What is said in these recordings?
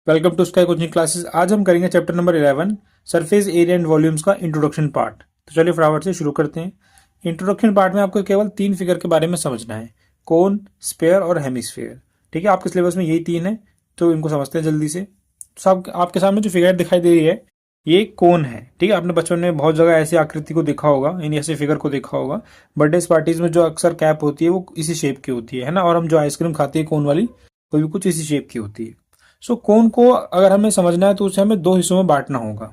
Welcome to Sky coaching classes. आज हम करेंगे chapter number 11 surface area and volumes का इंट्रोडक्शन पार्ट। तो चलिए फटाफट से शुरू करते हैं। इंट्रोडक्शन पार्ट में आपको केवल 3 फिगर के बारे में समझना है, कोन, स्फीयर और हेमिस्फीयर। ठीक है, आपके सिलेबस में यही 3 है, तो इनको समझते हैं जल्दी से। सब आपके सामने जो फिगर दिखाई दे रही है ये कोन है। ठीक है, आपने बचपन में बहुत जगह ऐसी आकृति को देखा होगा, यानी ऐसे फिगर को देखा होगा। बर्थडे पार्टीज में जो अक्सर कैप होती है वो इसी शेप की होती है ना, और हम जो आइसक्रीम खाते हैं कोन वाली, वो भी कुछ इसी शेप की होती है। सो कोन को अगर हमें समझना है तो उसे हमें 2 हिस्सों में बांटना होगा।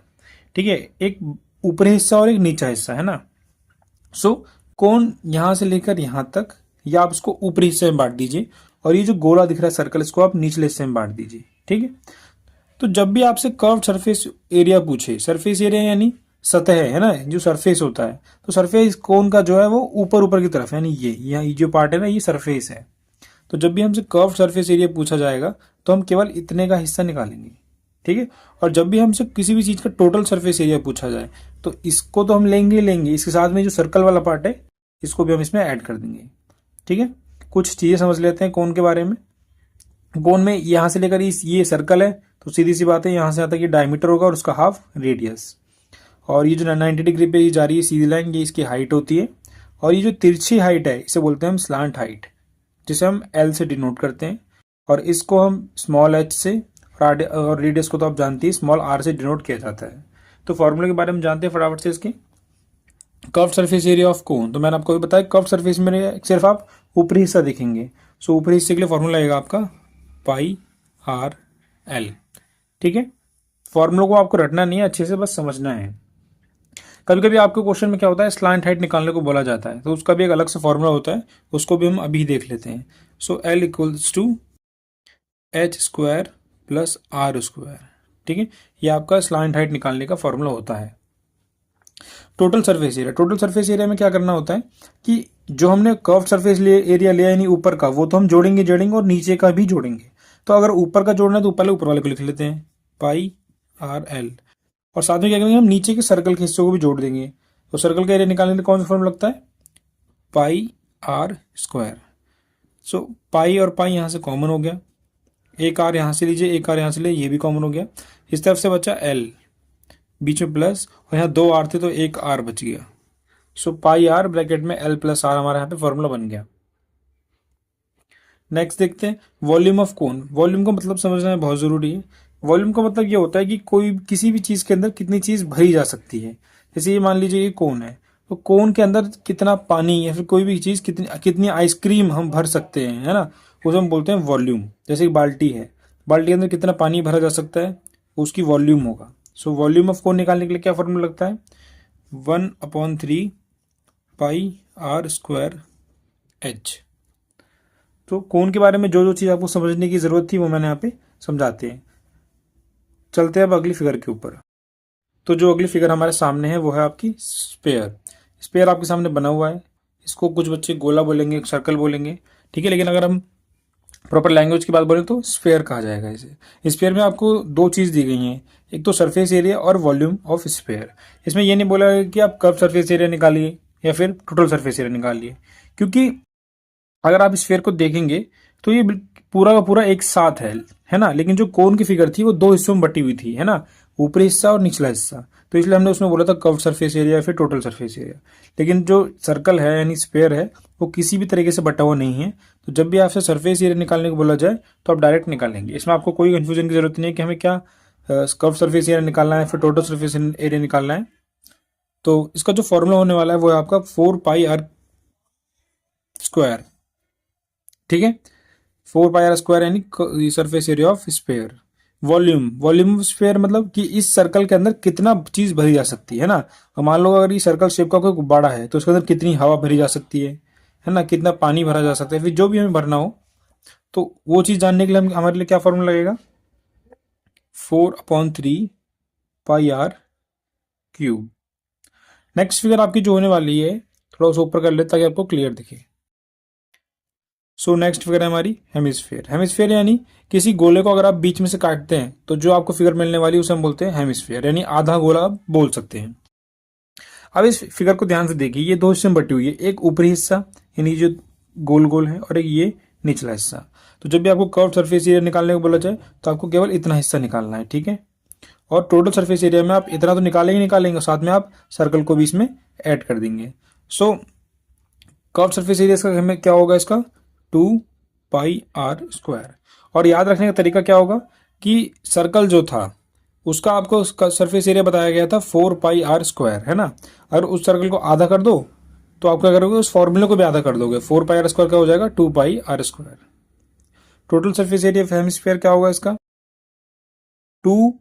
ठीक है, एक ऊपरी हिस्सा और एक नीचा हिस्सा, है ना। सो कोन यहां से लेकर यहां तक, या आप इसको ऊपरी हिस्से में बांट दीजिए, और ये जो गोला दिख रहा है सर्कल, इसको आप निचले हिस्से में बांट दीजिए। ठीक है, तो जब भी आपसे कर्व सरफेस एरिया पूछे, सरफेस एरिया यानी सतह है ना, जो सरफेस होता है, तो सरफेस कोन का जो है वो ऊपर ऊपर की तरफ है, यानी ये यहाँ जो पार्ट है ना, ये सरफेस है। तो जब भी हमसे कर्व सरफेस एरिया पूछा जाएगा तो हम केवल इतने का हिस्सा निकालेंगे। ठीक है, और जब भी हमसे किसी भी चीज का टोटल सरफेस एरिया पूछा जाए तो इसको तो हम लेंगे, इसके साथ में जो सर्कल वाला पार्ट है इसको भी हम इसमें ऐड कर देंगे। ठीक है, कुछ चीजें समझ लेते हैं कोन के बारे में। कोन में यहां से लेकर ये सर्कल है, तो सीधी सी बात है, यहां से आता है कि डायमीटर होगा और उसका हाफ रेडियस। और ये जो 90 डिग्री पे जा रही है सीधी लाइन, ये इसकी हाइट होती है। और ये जो तिरछी हाइट है इसे बोलते हैं हम स्लांट हाइट, जिसे हम एल से डिनोट करते हैं। और इसको हम स्मॉल एच से, और रेडियस को तो आप जानते हैं स्मॉल आर से डिनोट किया जाता है। तो फॉर्मूले के बारे में जानते हैं फटाफट से इसके। Curve surface area of cone, तो मैंने आपको बताया कर्व सरफेस में सिर्फ आप ऊपरी हिस्सा देखेंगे। सो ऊपरी हिस्से के लिए फॉर्मूला आएगा आपका पाई आर एल। ठीक है, फॉर्मूला को आपको रटना नहीं है, अच्छे से बस समझना है। कभी कभी आपके क्वेश्चन में क्या होता है, स्लांट हाइट निकालने को बोला जाता है, तो उसका भी एक अलग से फॉर्मूला होता है, उसको भी हम अभी देख लेते हैं। So l equals to h square plus r square. ठीक है, ये आपका स्लांट हाइट निकालने का फॉर्मूला होता है। Total surface area, total surface area में क्या करना होता है कि जो हमने कर्व सरफेस एरिया लिया यानी ऊपर का, वो तो हम जोड़ेंगे और नीचे का भी जोड़ेंगे। तो अगर ऊपर का जोड़ना है तो पहले ऊपर वाले को लिख लेते हैं, पाई आर एल। और साथ में क्या करेंगे, हम नीचे के सर्कल के हिस्से को भी जोड़ देंगे। तो सर्कल का एरिया निकालने के लिए कौन सा फॉर्मूला लगता है, पाई आर स्क्वायर। सो पाई और पाई यहां से कॉमन हो गया, एक आर यहां से लीजिए, एक आर यहां से ले, ये भी कॉमन हो गया। इस तरफ से बचा एल, बीच में प्लस, और यहाँ 2 आर थे तो एक आर बच गया। सो पाई आर ब्रैकेट में एल प्लस आर, हमारा यहाँ पे फॉर्मूला बन गया। नेक्स्ट देखते हैं वॉल्यूम ऑफ कोन। वॉल्यूम का मतलब समझना है, बहुत जरूरी है। वॉल्यूम का मतलब ये होता है कि कोई किसी भी चीज के अंदर कितनी चीज भरी जा सकती है। जैसे ये मान लीजिए ये कोन है, तो कोन के अंदर कितना पानी या फिर कोई भी चीज कितनी कितनी आइसक्रीम हम भर सकते हैं, है ना, उसे हम बोलते हैं वॉल्यूम। जैसे बाल्टी है, बाल्टी के अंदर कितना पानी भरा जा सकता है, उसकी वॉल्यूम होगा। सो वॉल्यूम ऑफ कोन निकालने के लिए क्या फॉर्मूला लगता है, 1/3 पाई आर स्क्वायर एच। तो कोन के बारे में जो जो चीज आपको समझने की जरूरत थी वो मैंने यहाँ पे समझाते हैं। चलते हैं अब अगली फिगर के ऊपर। तो जो अगली फिगर हमारे सामने है वो है आपकी स्पेयर। स्पेयर आपके सामने बना हुआ है, इसको कुछ बच्चे गोला बोलेंगे, सर्कल बोलेंगे। ठीक है, लेकिन अगर हम प्रॉपर लैंग्वेज की बात बोलें तो स्पेयर कहा जाएगा इसे। स्पेयर में आपको 2 चीज दी गई हैं, एक तो सरफेस एरिया और वॉल्यूम ऑफ स्पेयर। इसमें यह नहीं बोला कि आप कर्व सरफेस एरिया निकालिए या फिर टोटल सरफेस एरिया निकालिए, क्योंकि अगर आप स्फीयर को देखेंगे तो ये पूरा का पूरा एक साथ है ना। लेकिन जो कोन की फिगर थी वो 2 हिस्सों में बटी हुई थी, है ना, ऊपरी हिस्सा और निचला हिस्सा। तो इसलिए हमने उसमें बोला था कर्व सरफेस एरिया या फिर टोटल सरफेस एरिया। लेकिन जो सर्कल है यानी स्फीयर है वो किसी भी तरीके से बटा हुआ नहीं है। तो जब भी आपसे सरफेस एरिया निकालने को बोला जाए तो आप डायरेक्ट निकालेंगे, इसमें आपको कोई कंफ्यूजन की जरूरत नहीं है कि हमें क्या कर्व सरफेस एरिया निकालना है फिर टोटल सरफेस एरिया निकालना है। तो इसका जो फॉर्मूला होने वाला है वो है आपका 4 पाई आर स्क्वायर। ठीक है, 4 पाई आर स्क्वायर यानी surface area of sphere. Volume of sphere मतलब कि इस सर्कल के अंदर कितना चीज भरी जा सकती है ना। और मान लो अगर ये सर्कल शेप का कोई गुब्बारा है तो उसके अंदर कितनी हवा भरी जा सकती है ना, कितना पानी भरा जा सकता है, फिर जो भी हमें भरना हो तो वो चीज जानने के लिए हमारे लिए क्या फॉर्मूला लगेगा, 4/3 पाई आर क्यूब। नेक्स्ट फिगर आपकी जो होने वाली है, थोड़ा उसे ऊपर कर ले ताकि आपको क्लियर दिखे। सो नेक्स्ट फिगर है हमारी हेमिस्फीयर। हेमिस्फीयर यानी किसी गोले को अगर आप बीच में से काटते हैं तो जो आपको फिगर मिलने वाली है उसे हम बोलते हैं हेमिस्फीयर, यानी आधा गोला आप बोल सकते हैं। अब इस फिगर को ध्यान से देखिए, ये 2 हिस्से में बटी हुई है, एक ऊपरी हिस्सा यानी जो गोल गोल है और एक ये निचला हिस्सा। तो जब भी आपको कर्व सरफेस एरिया निकालने को बोला जाए तो आपको केवल इतना हिस्सा निकालना है, ठीक है। और टोटल सरफेस एरिया में आप इतना तो निकालेंगे, साथ में आप सर्कल को भी इसमें ऐड कर देंगे। सो कर्व सरफेस एरिया इसका हमें क्या होगा, इसका 2πr²। और याद रखने का तरीका क्या होगा कि सर्कल जो था उसका आपको सरफेस एरिया बताया गया था 4πr², है ना। अगर उस सर्कल को आधा कर दो तो आप क्या करोगे, उस फॉर्मूले को भी आधा कर दोगे, 4πr² क्या हो जाएगा 2πr²। Total surface area of hemisphere क्या होगा इसका 2πr²,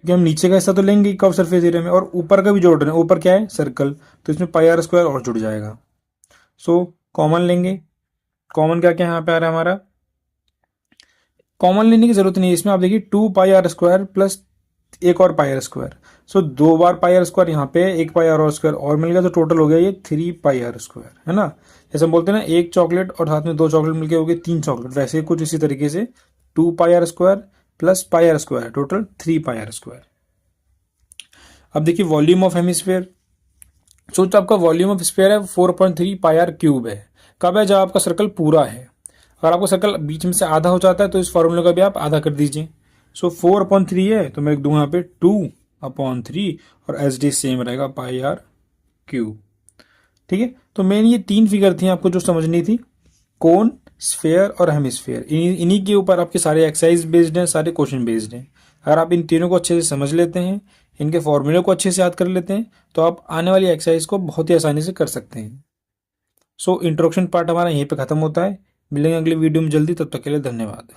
क्योंकि हम नीचे का हिस्सा तो लेंगे कर्व सरफेस एरिया में और ऊपर का भी जोड़ रहे हैं, ऊपर क्या है सर्कल, तो इसमें πr² और जुड़ जाएगा। सो कॉमन लेंगे, कॉमन क्या क्या यहाँ पे आ रहा है हमारा, कॉमन लेने की जरूरत नहीं है इसमें, आप देखिए 2πr² प्लस एक और πr²। सो 2 बार πr² यहाँ पे, एक πr² और मिल गया, तो टोटल हो गया ये 3πr², है ना। जैसे हम बोलते हैं ना एक चॉकलेट और साथ में 2 चॉकलेट मिलके हो गए 3 चॉकलेट, वैसे कुछ इसी तरीके से 2πr² plus πr², total 3πr²। अब देखिए वॉल्यूम ऑफ हेमिस्फीयर। सोचो आपका वॉल्यूम ऑफ स्फीयर है 4.3πr³ है, कब है जब आपका सर्कल पूरा है। अगर आपका सर्कल बीच में से आधा हो जाता है तो इस फॉर्मूले का भी आप आधा कर दीजिए। सो 4/3 है तो मैं लिख दूंगा यहाँ पे 2/3 और एच डी सेम रहेगा πr³। ठीक है, तो मेन ये 3 फिगर थी आपको जो समझनी थी, कोन, स्फीयर और हेमिस्फीयर। इन्हीं के ऊपर आपके सारे एक्सरसाइज बेस्ड हैं, सारे क्वेश्चन बेस्ड हैं। अगर आप इन तीनों को अच्छे से समझ लेते हैं, इनके फॉर्मूले को अच्छे से याद कर लेते हैं, तो आप आने वाली एक्सरसाइज को बहुत ही आसानी से कर सकते हैं। सो इंट्रोडक्शन पार्ट हमारा यहीं पे खत्म होता है। मिलेंगे अगले वीडियो में जल्दी, तब तक के लिए धन्यवाद।